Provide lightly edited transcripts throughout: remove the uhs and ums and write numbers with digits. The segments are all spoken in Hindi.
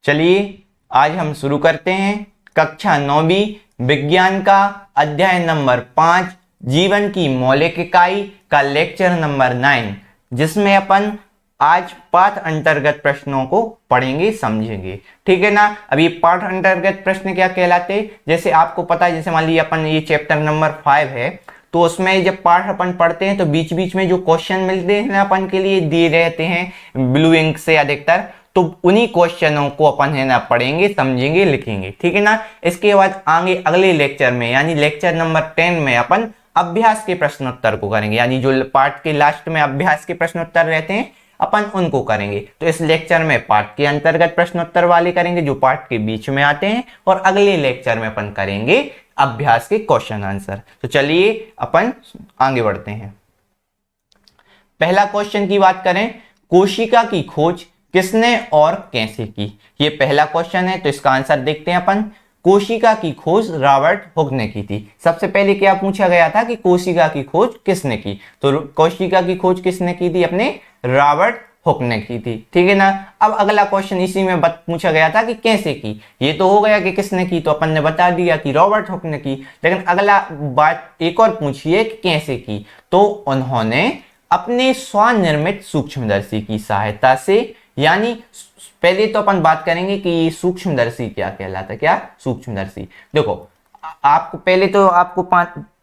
चलिए आज हम शुरू करते हैं कक्षा 9वीं विज्ञान का अध्याय नंबर 5 जीवन की मौलिक इकाई का लेक्चर नंबर 9, जिसमें अपन आज पाठ अंतर्गत प्रश्नों को पढ़ेंगे समझेंगे। ठीक है ना। अब ये पाठ अंतर्गत प्रश्न क्या कहलाते हैं, जैसे आपको पता है, जैसे मान लीजिए अपन ये चैप्टर नंबर 5 है, तो उसमें जब पाठ अपन पढ़ते हैं तो बीच बीच में जो क्वेश्चन मिलते हैं अपन के लिए दिए रहते हैं ब्लू इंक से अधिकतर, तो उन्हीं क्वेश्चनों को अपन है ना पढ़ेंगे समझेंगे लिखेंगे। ठीक है ना। इसके बाद आगे अगले लेक्चर में यानी लेक्चर नंबर 10 में अपन अभ्यास के प्रश्नोत्तर को करेंगे, यानी जो पाठ के लास्ट में अभ्यास के प्रश्नोत्तर रहते हैं अपन उनको करेंगे। तो इस लेक्चर में पाठ के अंतर्गत प्रश्नोत्तर वाले करेंगे जो पाठ के बीच में आते हैं, और अगले लेक्चर में अपन करेंगे अभ्यास के क्वेश्चन आंसर। तो चलिए अपन आगे बढ़ते हैं। पहला क्वेश्चन की बात करें, कोशिका की खोज किसने और कैसे की। ये पहला क्वेश्चन है, तो इसका आंसर देखते हैं अपन। कोशिका की खोज रॉबर्ट हुक ने की थी। सबसे पहले क्या पूछा गया था कि कोशिका की खोज किसने की, तो कोशिका की खोज किसने की थी, अपने रॉबर्ट हुक ने की थी। ठीक है ना। अब अगला क्वेश्चन इसी में पूछा गया था कि कैसे की। ये तो हो गया कि किसने की, तो अपन ने बता दिया कि रॉबर्ट हुक ने की, लेकिन अगला बात एक और पूछिए कि कैसे की, तो उन्होंने अपने स्वनिर्मित सूक्ष्मदर्शी की सहायता से, यानी पहले तो अपन बात करेंगे कि सूक्ष्मदर्शी क्या कहलाता है। क्या सूक्ष्मदर्शी, देखो आपको पहले तो आपको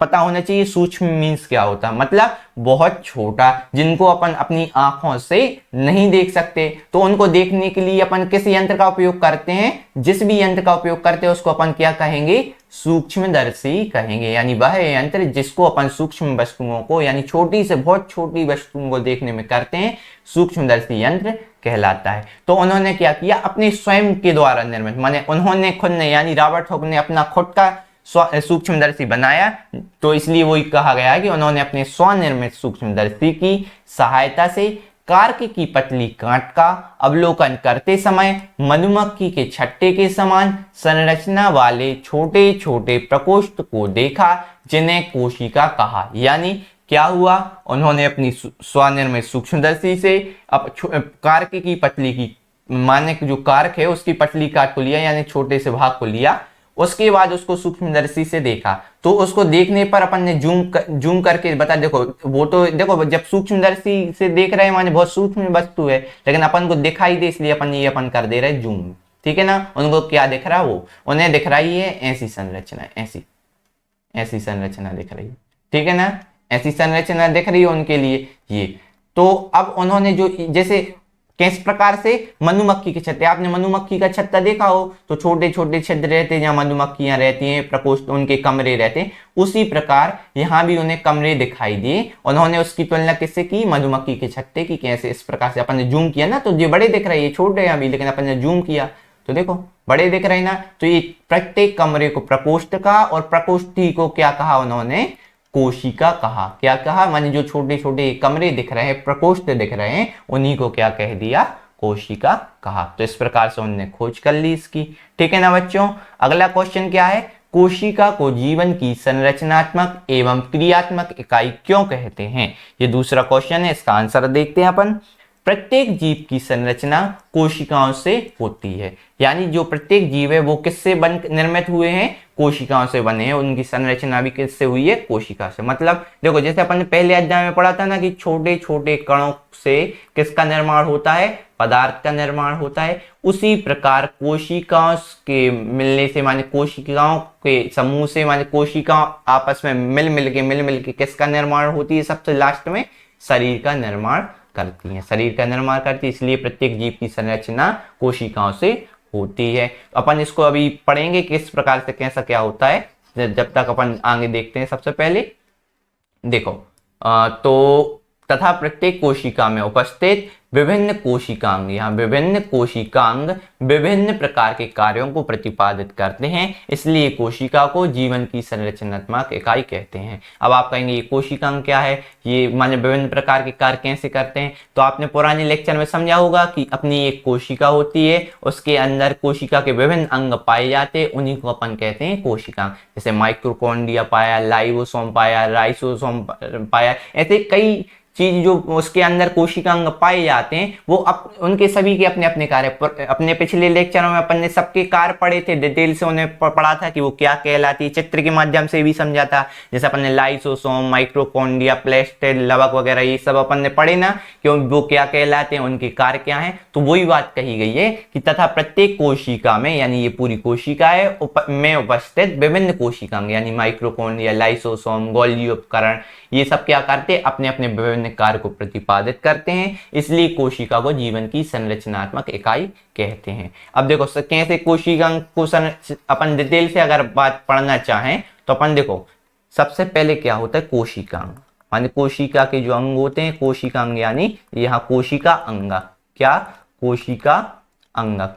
पता होना चाहिए सूक्ष्म मीन्स क्या होता है, मतलब बहुत छोटा, जिनको अपन अपनी आंखों से नहीं देख सकते, तो उनको देखने के लिए अपन किस यंत्र का उपयोग करते हैं, जिस भी यंत्र का उपयोग करते हैं उसको अपन क्या कहेंगे, सूक्ष्मदर्शी कहेंगे। यानी वह यंत्र जिसको अपन सूक्ष्म वस्तुओं को, यानी छोटी से बहुत छोटी वस्तुओं को देखने में करते हैं, सूक्ष्मदर्शी यंत्र कहलाता है। तो उन्होंने क्या किया, अपने स्वयं के द्वारा निर्मित, माने उन्होंने खुद ने, यानी रॉबर्ट हुक ने अपना खुद का सूक्ष्मदर्शी बनाया, तो इसलिए वही कहा गया है कि उन्होंने अपने स्वनिर्मित सूक्ष्मदर्शी की सहायता से कार्क की पतली कांट का अवलोकन करते समय मधुमक्खी के छत्ते के समान संरचना वाले छोटे छोटे प्रकोष्ठ को देखा, जिन्हें कोशिका कहा। यानी क्या हुआ, उन्होंने अपनी स्वनिर्मित सूक्ष्मदर्शी से कार्क की पतली की, माने जो कार्क है उसकी पतली काट को लिया, यानी छोटे से भाग को लिया, उसके बाद उसको सूक्ष्मदर्शी से देखा, तो उसको देखने पर अपन ने जूम करके बता, देखो वो तो देखो जब सूक्ष्मदर्शी से देख रहे हैं माने बहुत सूक्ष्म वस्तु है, लेकिन अपन को दिखाई दे इसलिए अपन कर दे रहे जूम। ठीक है ना। उनको क्या दिख रहा है, वो उन्हें दिख रही है ऐसी संरचना, ऐसी संरचना दिख रही है। ठीक है ना, ऐसी संरचना दिख रही है उनके लिए ये। तो अब उन्होंने जो, जैसे किस प्रकार से मधुमक्खी के छत्ते, आपने मधुमक्खी का छत्ता देखा हो तो छोटे छोटे छिद्र रहते हैं जहां मधुमक्खियां रहती हैं, प्रकोष्ठ उनके कमरे रहते हैं, उसी प्रकार यहाँ भी उन्हें कमरे दिखाई दिए। उन्होंने उसकी तुलना किससे की, मधुमक्खी के छत्ते की। कैसे, इस प्रकार से अपन ने जूम किया ना, तो ये बड़े दिख रहे हैं, छोटे हैं अभी, लेकिन अपन ने जूम किया तो देखो बड़े दिख रहे हैं ना। तो ये प्रत्येक कमरे को प्रकोष्ठ का, और प्रकोष्ठी को क्या कहा उन्होंने, कोशिका कहा। क्या कहा, माने जो छोटे छोटे कमरे दिख रहे हैं, प्रकोष्ठ दिख रहे हैं, उन्हीं को क्या कह दिया, कोशिका कहा। तो इस प्रकार से उन्होंने खोज कर ली इसकी। ठीक है ना बच्चों। अगला क्वेश्चन क्या है, कोशिका को जीवन की संरचनात्मक एवं क्रियात्मक इकाई क्यों कहते हैं। ये दूसरा क्वेश्चन है, इसका आंसर देखते हैं अपन। प्रत्येक जीव की संरचना कोशिकाओं से होती है, यानी जो प्रत्येक जीव है वो किससे निर्मित हुए हैं, कोशिकाओं से बने हैं। उनकी संरचना भी किससे हुई है, कोशिका से। मतलब देखो जैसे अपन ने पहले अध्याय में पढ़ा था ना कि छोटे छोटे कणों से किसका निर्माण होता है, पदार्थ का निर्माण होता है, उसी प्रकार कोशिकाओं के मिलने से, माने कोशिकाओं के समूह से, माने कोशिकाओं आपस में मिल के किसका निर्माण होती है, सबसे लास्ट में शरीर का निर्माण करती हैं, शरीर का निर्माण करती है। इसलिए प्रत्येक जीव की संरचना कोशिकाओं से होती है। अपन इसको अभी पढ़ेंगे किस प्रकार से कैसा क्या होता है, जब तक अपन आगे देखते हैं। सबसे पहले देखो तो तथा प्रत्येक कोशिका में उपस्थित विभिन्न कोशिकांग, यहाँ विभिन्न कोशिकांग विभिन्न प्रकार के कार्यों को प्रतिपादित करते हैं, इसलिए कोशिका को जीवन की संरचनात्मक इकाई कहते हैं। अब आप कहेंगे ये कोशिकांग क्या है, ये माने विभिन्न प्रकार के कार्य कैसे करते हैं, तो आपने पुराने लेक्चर में समझा होगा कि अपनी एक कोशिका होती है, उसके अंदर कोशिका के विभिन्न अंग पाए जाते हैं, उन्हीं को अपन कहते हैं कोशिकांग। जैसे माइक्रोकॉन्ड्रिया पाया, लाइसोसोम पाया, राइसोसोम पाया, ऐसे कई चीज जो उसके अंदर कोशिकांग पाए जाते हैं वो उनके सभी के अपने अपने कार्य। अपने पिछले लेक्चरों में अपन ने सबके कार्य पढ़े थे, डिटेल से उन्हें पढ़ा था कि वो क्या कहलाती है, चित्र के माध्यम से भी समझा था। जैसे अपन ने लाइसोसोम, माइटोकॉन्ड्रिया, प्लेस्टेड, लवक वगैरह ये सब अपन ने पढ़े ना, क्यों वो क्या कहलाते हैं, उनके कार्य क्या है। तो वही बात कही गई है कि तथा प्रत्येक कोशिका में, यानी ये पूरी कोशिका है में उपस्थित विभिन्न कोशिकांग यानी माइक्रोकॉन्ड्रिया, लाइसोसोम, गोल्गी उपकरण, ये सब क्या करते हैं, अपने अपने विभिन्न कार्य को प्रतिपादित करते हैं। इसलिए कोशिका को जीवन की संरचनात्मक इकाई कहते हैं। अब देखो कैसे कोशिकांग को अपन डिटेल से अगर बात पढ़ना चाहें तो अपन देखो सबसे पहले क्या होता है कोशिकांग, माने कोशिका के जो अंग होते हैं कोशिकांग, यानी यहाँ कोशिका अंग, क्या कोशिका अंगक,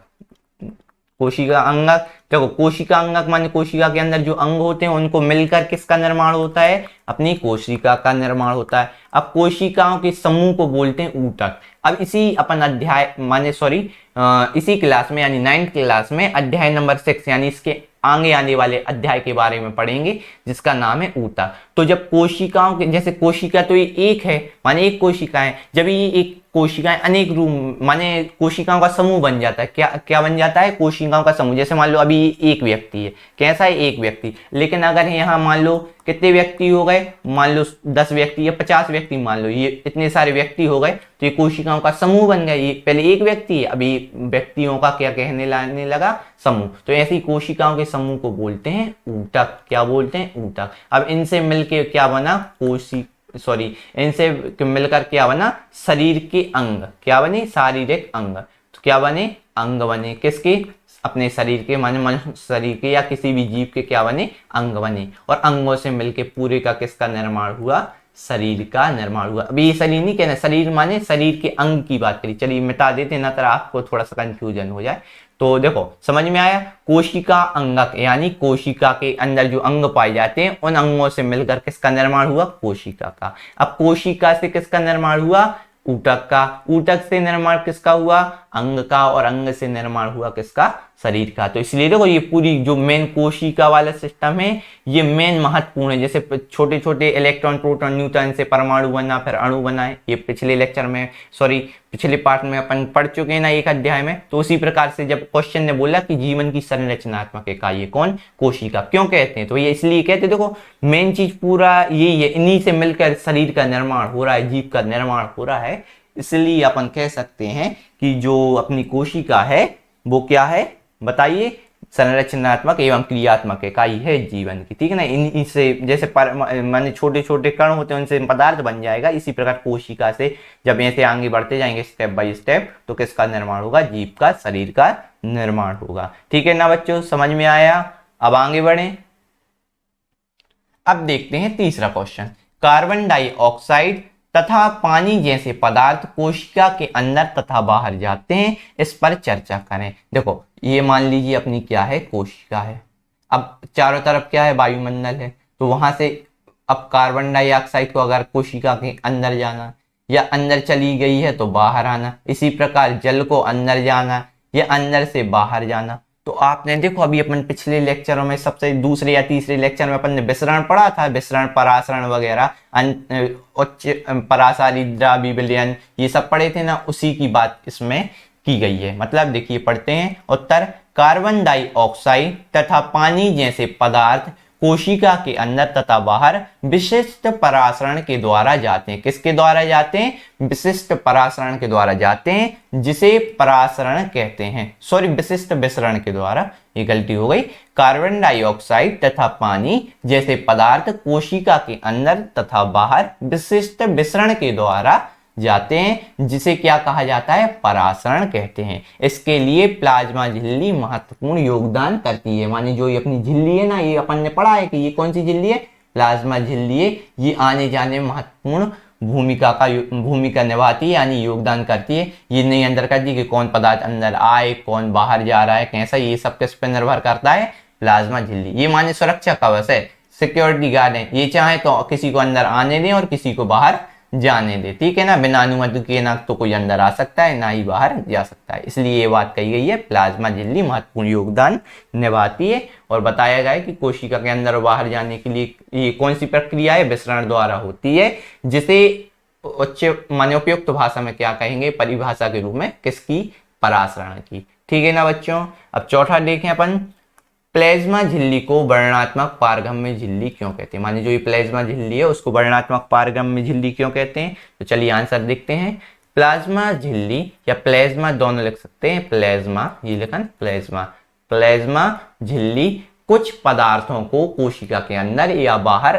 कोशिका अंगक। देखो कोशिका अंगक माने कोशिका के अंदर जो अंग होते हैं उनको मिलकर किसका निर्माण होता है, अपनी कोशिका का निर्माण होता है। अब कोशिकाओं के समूह को बोलते हैं ऊतक। अब इसी अपन अध्याय माने इसी क्लास में यानी 9th क्लास में अध्याय नंबर 6 यानी इसके आगे आने वाले अध्याय के बारे में पढ़ेंगे जिसका नाम है ऊतक। तो जब कोशिकाओं के, जैसे कोशिका तो ये एक है माने एक कोशिका है, जब ये एक कोशिकाएं अनेक रूप माने कोशिकाओं का समूह बन जाता है, क्या क्या बन जाता है, कोशिकाओं का समूह। जैसे मान लो अभी एक व्यक्ति है, कैसा है एक व्यक्ति, लेकिन अगर यहाँ मान लो कितने व्यक्ति हो गए, मान लो 10 व्यक्ति या 50 व्यक्ति, मान लो ये इतने सारे व्यक्ति हो गए तो ये कोशिकाओं का समूह बन गया। ये पहले एक व्यक्ति है, अभी व्यक्तियों का क्या कहने लाने लगा, समूह। तो ऐसी कोशिकाओं के समूह को बोलते हैं ऊतक। क्या बोलते हैं, ऊतक। अब इनसे मिलके क्या बना, इनसे मिलकर क्या बना, शरीर के अंग। क्या बने, शारीरिक अंग। तो क्या बने, अंग बने। किसके, अपने शरीर के, माने मनुष्य शरीर के या किसी भी जीव के क्या बने, अंग बने। और अंगों से मिलके पूरे का किसका निर्माण हुआ, शरीर का निर्माण हुआ। अभी ये शरीर नहीं कहना, शरीर माने शरीर के अंग की बात करी। चलिए मिटा देते ना, तरह आपको थोड़ा सा कंफ्यूजन हो जाए। तो देखो समझ में आया, कोशिका अंगक यानी कोशिका के अंदर जो अंग पाए जाते हैं उन अंगों से मिलकर किसका निर्माण हुआ, कोशिका का। अब कोशिका से किसका निर्माण हुआ, ऊतक का। ऊतक से निर्माण किसका हुआ, अंग का। और अंग से निर्माण हुआ किसका, शरीर का। तो इसलिए देखो ये पूरी जो मेन कोशिका वाला सिस्टम है ये मेन महत्वपूर्ण है। जैसे छोटे छोटे इलेक्ट्रॉन, प्रोटॉन, न्यूट्रॉन से परमाणु बना, फिर अणु बना है, ये पिछले लेक्चर में पिछले पार्ट में अपन पढ़ चुके हैं ना एक अध्याय में। तो उसी प्रकार से जब क्वेश्चन ने बोला कि जीवन की संरचनात्मक इकाई कौन, कोशिका, क्यों कहते हैं, तो ये इसलिए कहते हैं, देखो मेन चीज पूरा यही है, इन्हीं से मिलकर शरीर का निर्माण हो रहा है, जीव का निर्माण हो रहा है। इसलिए अपन कह सकते हैं कि जो अपनी कोशिका है वो क्या है, बताइए, संरचनात्मक एवं क्रियात्मक इकाई है जीवन की। ठीक है ना, इनसे जैसे माने छोटे छोटे कण होते हैं उनसे पदार्थ बन जाएगा। इसी प्रकार कोशिका से जब ऐसे आगे बढ़ते जाएंगे स्टेप बाय स्टेप तो किसका निर्माण होगा, जीव का, शरीर का निर्माण होगा। ठीक है ना बच्चों, समझ में आया। अब आगे बढ़े, अब देखते हैं तीसरा क्वेश्चन। कार्बन डाइऑक्साइड तथा पानी जैसे पदार्थ कोशिका के अंदर तथा बाहर जाते हैं, इस पर चर्चा करें। देखो ये मान लीजिए अपनी क्या है, कोशिका है। अब चारों तरफ क्या है, वायुमंडल है। तो वहां से अब कार्बन डाइऑक्साइड को अगर कोशिका के अंदर जाना या अंदर चली गई है तो बाहर आना, इसी प्रकार जल को अंदर जाना या अंदर से बाहर जाना। तो आपने देखो अभी अपन पिछले लेक्चरों में सबसे दूसरे या तीसरे लेक्चर में अपन ने विसरण पढ़ा था, विसरण, परासरण वगैरह, उच्च परासारी, द्रव्य विलयन, ये सब पढ़े थे ना, उसी की बात इसमें की गई है। मतलब देखिए पढ़ते हैं उत्तर। कार्बन डाइऑक्साइड तथा पानी जैसे पदार्थ कोशिका के अंदर तथा बाहर विशिष्ट परासरण के द्वारा जाते हैं। किसके द्वारा जाते हैं, विशिष्ट परासरण के द्वारा जाते हैं, जिसे परासरण कहते हैं। विशिष्ट विसरण के द्वारा, ये गलती हो गई। कार्बन डाइऑक्साइड तथा पानी जैसे पदार्थ कोशिका के अंदर तथा बाहर विशिष्ट विसरण के द्वारा जाते हैं, जिसे क्या कहा जाता है, परासरण कहते हैं। इसके लिए प्लाज्मा झिल्ली महत्वपूर्ण योगदान करती है। माने जो ये अपनी झिल्ली है ना, ये अपन ने पढ़ा है कि ये कौन सी झिल्ली है, प्लाज्मा झिल्ली है। ये आने जाने में महत्वपूर्ण भूमिका निभाती है, यानी योगदान करती है। ये नहीं अंदर करती कि कौन पदार्थ अंदर आए, कौन बाहर जा रहा है, कैसा, ये सब किस पर निर्भर करता है, प्लाज्मा झिल्ली। ये माने सुरक्षा कवच है, सिक्योरिटी गार्ड है। ये चाहे तो किसी को अंदर आने दें और किसी को बाहर जाने दे। ठीक है ना, बिना अनुमति के ना तो कोई अंदर आ सकता है ना ही बाहर जा सकता है। इसलिए ये बात कही गई है, प्लाज्मा झिल्ली महत्वपूर्ण योगदान निभाती है। और बताया गया है कि कोशिका के अंदर और बाहर जाने के लिए ये कौन सी प्रक्रिया है, विसरण द्वारा होती है, जिसे उच्च माने उपयुक्त भाषा में क्या कहेंगे, परिभाषा के रूप में किसकी, परासरण की। ठीक है ना बच्चों। अब चौथा देखें अपन, प्लाज्मा झिल्ली को वर्णनात्मक पारगम्य झिल्ली क्यों कहते हैं, माने जो ये प्लाज्मा झिल्ली है उसको वर्णनात्मक पारगम्य झिल्ली क्यों कहते हैं। तो चलिए आंसर देखते हैं। प्लाज्मा झिल्ली या प्लाज्मा दोनों लिख सकते हैं, प्लाज्मा, ये लिखन प्लाज्मा, प्लाज्मा झिल्ली कुछ पदार्थों को कोशिका के अंदर या बाहर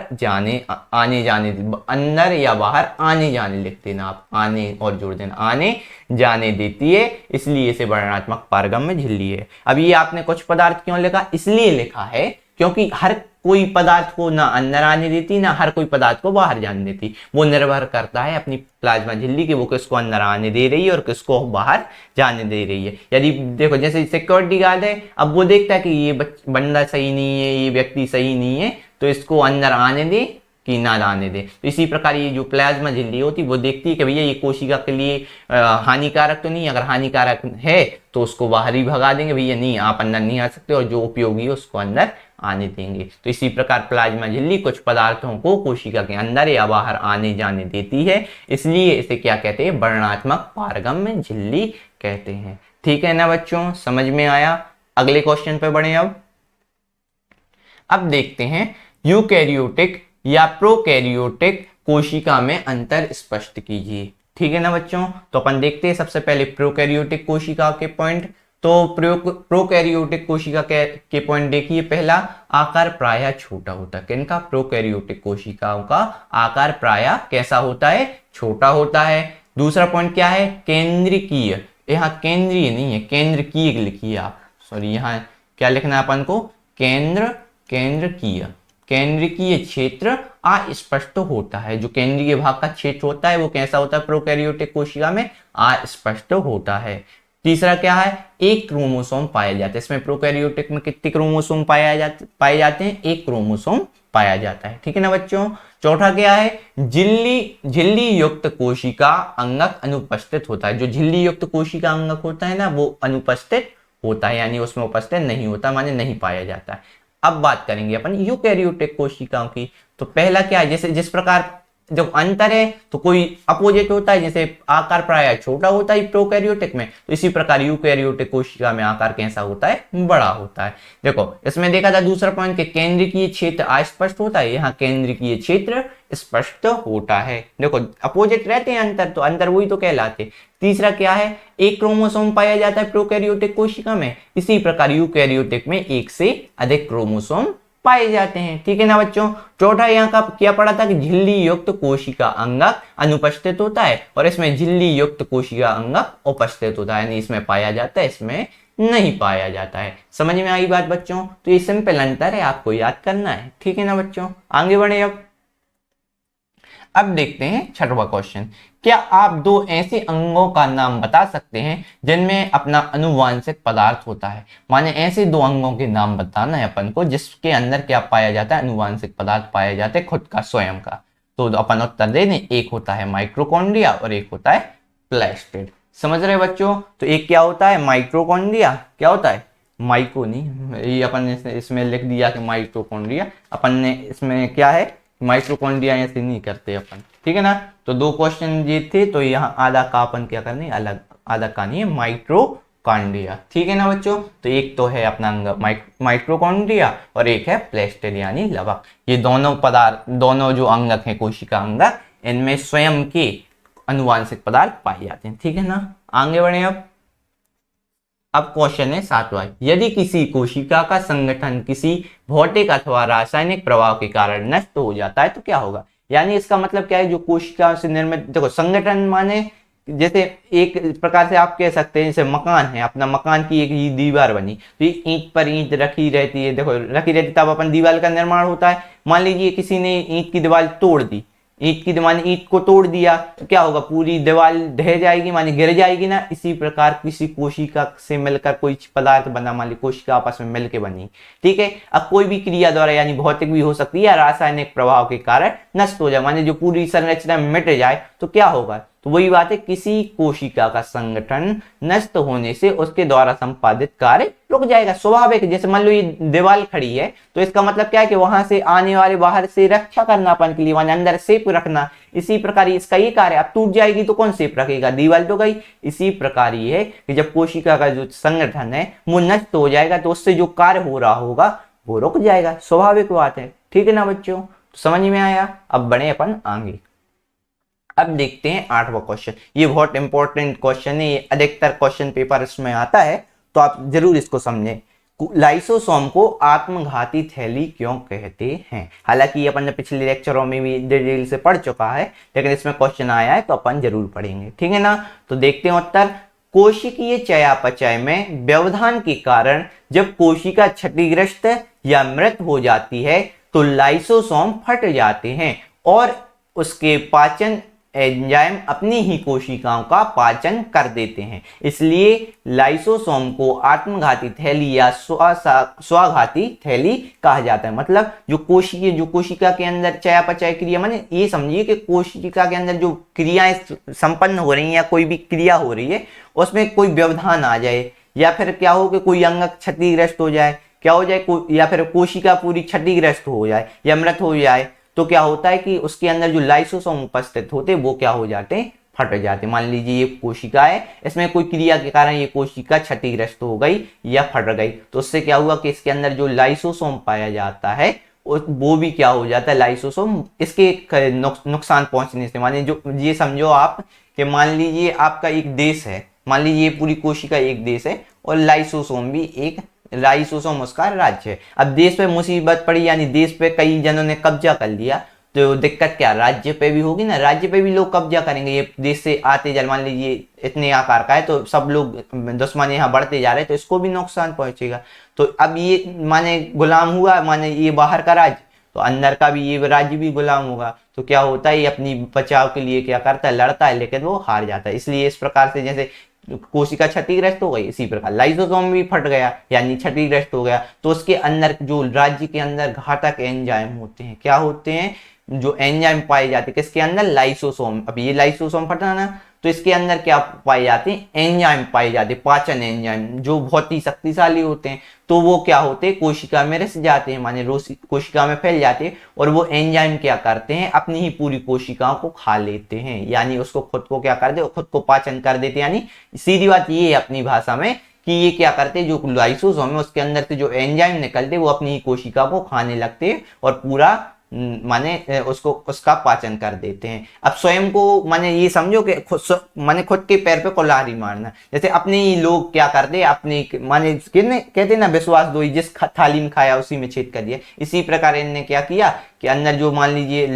आने जाने, अंदर या बाहर आने जाने लिख देना आप, आने और जोड़ देना, आने जाने देती है, इसलिए इसे वर्णनात्मक पारगम्य झिल्ली है। अब ये आपने कुछ पदार्थ क्यों लिखा, इसलिए लिखा है क्योंकि हर कोई पदार्थ को ना अंदर आने देती ना हर कोई पदार्थ को बाहर जाने देती, वो निर्भर करता है अपनी प्लाज्मा झिल्ली की वो किसको अंदर आने दे रही है और किसको बाहर जाने दे रही है। यदि देखो जैसे सिक्योरिटी गार्ड है, अब वो देखता है कि ये बंदा सही नहीं है, ये व्यक्ति सही नहीं है, तो इसको अंदर आने दे कि ना आने दे। तो इसी प्रकार ये जो प्लाज्मा झिल्ली होती है वो देखती है कि भैया ये कोशिका के लिए हानिकारक तो नहीं, अगर हानिकारक है तो उसको बाहर ही भगा देंगे, भैया नहीं आप अंदर नहीं आ सकते, और जो उपयोगी है उसको अंदर आने देंगे। तो इसी प्रकार प्लाज्मा झिल्ली कुछ पदार्थों को कोशिका के अंदर या बाहर आने जाने देती है, इसलिए इसे क्या कहते हैं, वर्णनात्मक पारगम्य झिल्ली कहते हैं। ठीक है ना बच्चों, समझ में आया। अगले क्वेश्चन पे बढ़े। अब देखते हैं यूकैरियोटिक या प्रोकैरियोटिक कोशिका में अंतर स्पष्ट कीजिए। ठीक है ना बच्चों, तो अपन देखते हैं सबसे पहले प्रोकैरियोटिक कोशिका के पॉइंट। तो प्रोकैरियोटिक कोशिका के पॉइंट देखिए, पहला आकार प्रायः छोटा होता है। किनका, प्रोकैरियोटिक कोशिकाओं का आकार प्रायः कैसा होता है, छोटा होता है। दूसरा पॉइंट क्या है, केंद्रकीय, यहाँ केंद्रीय नहीं है केंद्रकीय लिखिए आप, सॉरी यहाँ क्या लिखना है अपन को, केंद्रकीय, केंद्रकीय क्षेत्र अस्पष्ट होता है। जो केंद्रीय भाग का क्षेत्र होता है वो कैसा होता है, प्रोकैरियोटिक कोशिका में अस्पष्ट होता है। तीसरा क्या है, एक क्रोमोसोम पाया जाता है। इसमें प्रोकैरियोटिक में कितने क्रोमोसोम पाए जाते हैं, एक क्रोमोसोम पाया जाता है। ठीक है ना बच्चों। चौथा क्या है, झिल्ली युक्त कोशिका अंगक अनुपस्थित होता है। जो झिल्ली युक्त कोशिका अंगक होता है ना वो अनुपस्थित होता है, यानी उसमें उपस्थित नहीं होता, माने नहीं पाया जाता है। अब बात करेंगे अपन यूकैरियोटिक कोशिकाओं की। तो पहला क्या है, जैसे जिस प्रकार जब अंतर है तो कोई अपोजिट होता है, जैसे आकार प्रायः छोटा होता है प्रोकैरियोटिक में, तो इसी प्रकार यूकैरियोटिक कोशिका में आकार कैसा होता है, बड़ा होता है। देखो इसमें देखा था दूसरा पॉइंट के केंद्रकीय क्षेत्र अस्पष्ट होता है, यहाँ केंद्रकीय क्षेत्र स्पष्ट होता है। देखो अपोजिट रहते हैं अंतर, तो अंतर वही तो कहलाते। तीसरा क्या है, एक क्रोमोसोम पाया जाता है प्रोकैरियोटिक कोशिका में, इसी प्रकार यूकैरियोटिक में एक से अधिक क्रोमोसोम पाए जाते हैं। ठीक है ना बच्चों। चौथा यहाँ का क्या पढ़ा था कि झिल्ली युक्त कोशिका अंगक अनुपस्थित होता है, और इसमें झिल्ली युक्त कोशिका अंगक उपस्थित होता है, यानी इसमें पाया जाता है इसमें नहीं पाया जाता है। समझ में आई बात बच्चों। तो ये सिंपल अंतर है, आपको याद करना है। ठीक है ना बच्चों, आगे बढ़े। अब देखते हैं छठवां क्वेश्चन, क्या आप दो ऐसे अंगों का नाम बता सकते हैं जिनमें अपना अनुवांशिक पदार्थ होता है। माने ऐसे दो अंगों के नाम बताना है अपन को जिसके अंदर क्या पाया जाता है, अनुवांशिक पदार्थ पाया जाता है खुद का, स्वयं का। तो अपन उत्तर दे दें, एक होता है माइटोकॉन्ड्रिया और एक होता है प्लास्टिड। समझ रहे बच्चों। तो एक क्या होता है माइटोकॉन्ड्रिया, क्या होता है माइको नहीं, ये अपन इसमें लिख दिया कि माइटोकॉन्ड्रिया, अपन ने इसमें क्या है माइटोकॉन्ड्रिया ऐसे नहीं करते अपन। ठीक है ना। तो दो क्वेश्चन ये थे, तो यहाँ आधा का अपन क्या करनी, अलग आधा का नहीं है माइटोकॉन्ड्रिया। ठीक है ना बच्चों। तो एक तो है अपना अंग माइटोकॉन्ड्रिया और एक है प्लास्टिड यानी लवक। ये दोनों पदार्थ, दोनों जो अंगक है कोशिका अंगक, इनमें स्वयं के अनुवांशिक पदार्थ पाए जाते हैं। ठीक है ना, आगे बढ़े। अब क्वेश्चन है सातवां, यदि किसी कोशिका का संगठन किसी भौतिक अथवा रासायनिक प्रभाव के कारण नष्ट हो जाता है तो क्या होगा। यानी इसका मतलब क्या है, जो कोशिका से निर्मित, देखो संगठन माने जैसे एक प्रकार से आप कह सकते हैं जैसे मकान है, अपना मकान की एक दीवार बनी तो ये ईंट पर ईंट रखी रहती है, देखो रखी रहती तब अपन दीवार का निर्माण होता है। मान लीजिए किसी ने ईंट की दीवार तोड़ दी, ईंट की माने ईंट को तोड़ दिया तो क्या होगा, पूरी दीवार ढह जाएगी, माने गिर जाएगी ना। इसी प्रकार किसी कोशिका से मिलकर कोई पदार्थ बना, मान ली कोशिका आपस में मिलकर बनी, ठीक है। अब कोई भी क्रिया द्वारा यानी भौतिक भी हो सकती है या रासायनिक प्रभाव के कारण नष्ट हो जाए, माने जो पूरी संरचना मिट जाए तो क्या होगा, तो वही बात है, किसी कोशिका का संगठन नष्ट होने से उसके द्वारा संपादित कार्य रुक जाएगा। स्वाभाविक है, जैसे मान लो ये दीवार खड़ी है तो इसका मतलब क्या है कि वहां से आने वाले बाहर से रक्षा करना अपन के लिए, वहां अंदर सेफ रखना। इसी प्रकार इसका ये कार्य, अब टूट जाएगी तो कौन सेफ रखेगा, दीवार तो गई। इसी प्रकार ये है कि जब कोशिका का जो संगठन है वो नष्ट हो जाएगा तो उससे जो कार्य हो रहा होगा वो रुक जाएगा। स्वाभाविक बात है, ठीक है ना बच्चों, तो समझ में आया। अब बढ़े अपन आगे। अब देखते हैं 8वां क्वेश्चन। ये बहुत इंपॉर्टेंट क्वेश्चन है, ये अधिकतर क्वेश्चन पेपर इसमें आता है, तो आप जरूर इसको समझें। लाइसोसोम को आत्मघाती थैली क्यों कहते हैं? हालांकि ये अपन ने पिछले लेक्चरों में भी डिटेल से पढ़ चुका है, लेकिन इसमें क्वेश्चन आया है तो अपन जरूर पढ़ेंगे, ठीक है ना। तो देखते हैं उत्तर। कोशिकीय चयापचय में व्यवधान के कारण जब कोशिका क्षतिग्रस्त या मृत हो जाती है तो लाइसोसोम फट जाते हैं और उसके पाचन एंजाइम अपनी ही कोशिकाओं का पाचन कर देते हैं। इसलिए लाइसोसोम को आत्मघाती थैली या स्वाघाती थैली कहा जाता है। मतलब जो कोशिका के अंदर चयापचय क्रिया, माने ये समझिए कि कोशिका के अंदर जो क्रियाएं संपन्न हो रही हैं या कोई भी क्रिया हो रही है उसमें कोई व्यवधान आ जाए, या फिर क्या हो कि कोई अंग क्षतिग्रस्त हो जाए, क्या हो जाए, या फिर कोशिका पूरी क्षतिग्रस्त हो जाए या मृत हो जाए, तो क्या होता है कि उसके अंदर जो लाइसोसोम उपस्थित होते वो क्या हो जाते हैं, फट जाते। मान लीजिए ये कोशिका है, इसमें कोई क्रिया के कारण ये कोशिका क्षतिग्रस्त हो गई या फट गई, तो उससे क्या हुआ कि इसके अंदर जो लाइसोसोम पाया जाता है वो भी क्या हो जाता है, लाइसोसोम इसके नुकसान पहुंचने से। मानिए जो ये समझो आप कि मान लीजिए आपका एक देश है, मान लीजिए पूरी कोशिका एक देश है और लाइसोसोम भी एक, लाइसोसोम उसका राज्य है। अब देश पे मुसीबत पड़ी, यानी देश पे कई जनों ने कब्जा कर लिया, तो दिक्कत क्या राज्य पे भी होगी ना, राज्य पे भी लोग कब्जा करेंगे। ये देश से आते जल, मान लीजिए इतने आकार का है तो सब लोग दुश्मन यहाँ बढ़ते जा रहे हैं तो इसको भी नुकसान पहुंचेगा। तो अब ये माने गुलाम हुआ, माने ये बाहर का राज्य, तो अंदर का भी ये राज्य भी गुलाम होगा, तो क्या होता है ये अपनी बचाव के लिए क्या करता है, लड़ता है, लेकिन वो हार जाता है। इसलिए इस प्रकार से जैसे कोशिका क्षतिग्रस्त हो गई, इसी प्रकार लाइसोसोम भी फट गया यानी क्षतिग्रस्त हो गया, तो उसके अंदर जो राज्य के अंदर घातक एंजाइम होते हैं, क्या होते हैं, जो एंजाइम पाए जाते हैं किसके अंदर, लाइसोसोम। अब ये लाइसोसोम फटा ना, तो इसके अंदर क्या पाए जाते हैं, एंजाइम पाए जाते हैं, पाचन एंजाइम जो बहुत ही शक्तिशाली होते हैं। तो वो क्या होते हैं, कोशिका में रिस जाते हैं, माने कोशिका में फैल जाते हैं, और वो एंजाइम क्या करते हैं, अपनी ही पूरी कोशिकाओं को खा लेते हैं, यानी उसको खुद को क्या कर दे, खुद को पाचन कर देते हैं। यानी सीधी बात ये है अपनी भाषा में कि ये क्या करते हैं, जो लाइसोसोम है उसके अंदर से जो एंजाइम निकलते हैं वो अपनी ही कोशिका को खाने लगते हैं और पूरा माने उसको उसका पाचन कर देते हैं। अब स्वयं को माने ये समझो कि माने खुद के पैर पे कुल्हाड़ी मारना, जैसे अपने ही लोग क्या करते हैं, अपने माने कहते ना विश्वास दो, जिस थाली में खाया उसी में छेद कर दिया। इसी प्रकार इनने क्या किया कि अंदर जो मान लीजिए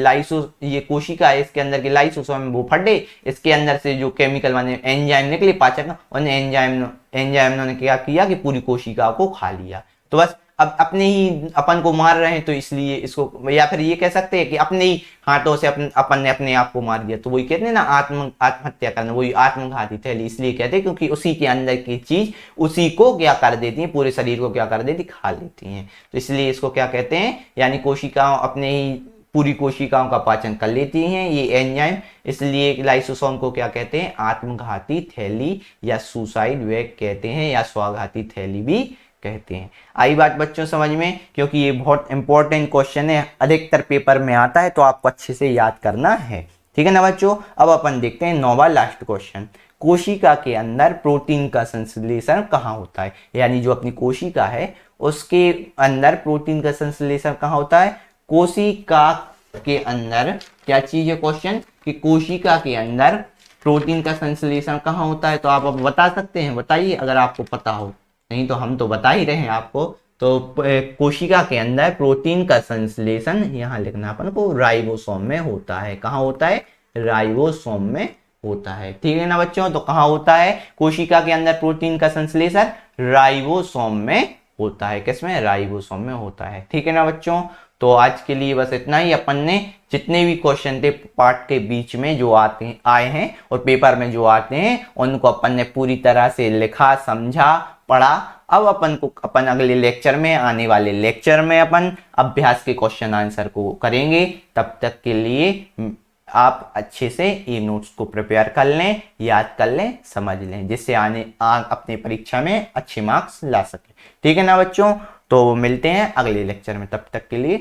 ये कोशिका है, इसके अंदर के लाइसोसोम वो फटे, इसके अंदर से जो केमिकल माने एंजाइम निकले पाचन, उन एंजाइम ने क्या किया कि पूरी कोशिका को खा लिया। तो बस अब अपने ही अपन को मार रहे हैं, तो इसलिए इसको, या फिर ये कह सकते हैं कि अपने ही हाथों से अपन ने अपने आप को मार दिया, तो वही कहते हैं ना आत्महत्या करना, वही आत्मघाती थैली इसलिए कहते हैं क्योंकि उसी के अंदर की चीज उसी को क्या कर देती है, पूरे शरीर को क्या कर देती, खा लेती हैं। तो इसलिए इसको क्या कहते हैं, यानी कोशिकाओं अपने ही पूरी कोशिकाओं का पाचन कर लेती हैं ये एंजाइम, इसलिए लाइसोसोम को क्या कहते हैं, आत्मघाती थैली या सुसाइड वैग कहते हैं, या स्वाघाती थैली भी कहते हैं। आई बात बच्चों समझ में, क्योंकि ये बहुत इंपॉर्टेंट क्वेश्चन है, अधिकतर पेपर में आता है, तो आपको अच्छे से याद करना है, ठीक है ना बच्चों। अब अपन देखते हैं 9वां लास्ट क्वेश्चन। कोशिका के अंदर प्रोटीन का संश्लेषण कहाँ होता है, यानी जो अपनी कोशिका है उसके अंदर प्रोटीन का संश्लेषण कहाँ होता है। कोशिका के अंदर क्या चीज है, क्वेश्चन कि कोशिका के अंदर प्रोटीन का संश्लेषण कहाँ होता है, तो आप अब बता सकते हैं, बताइए अगर आपको पता हो, नहीं तो हम तो बता ही रहे हैं आपको। तो कोशिका के अंदर प्रोटीन का संश्लेषण यहाँ लिखना अपन को राइबोसोम में होता है। कहाँ होता है, राइबोसोम में होता है, ठीक है ना बच्चों। तो कहाँ होता है कोशिका के अंदर प्रोटीन का संश्लेषण, राइबोसोम में होता है, किसमें, राइबोसोम में होता है, ठीक है ना बच्चों। तो आज के लिए बस इतना ही। अपन ने जितने भी क्वेश्चन थे पार्ट के बीच में जो आए हैं और पेपर में जो आते हैं उनको अपन ने पूरी तरह से लिखा, समझा, पढ़ा। अब अपन अगले लेक्चर में, आने वाले लेक्चर में अपन अभ्यास के क्वेश्चन आंसर को करेंगे। तब तक के लिए आप अच्छे से ये नोट्स को प्रिपेयर कर लें, याद कर लें, समझ लें, जिससे अपने परीक्षा में अच्छे मार्क्स ला सके। ठीक है ना बच्चों, तो मिलते हैं अगले लेक्चर में, तब तक के लिए।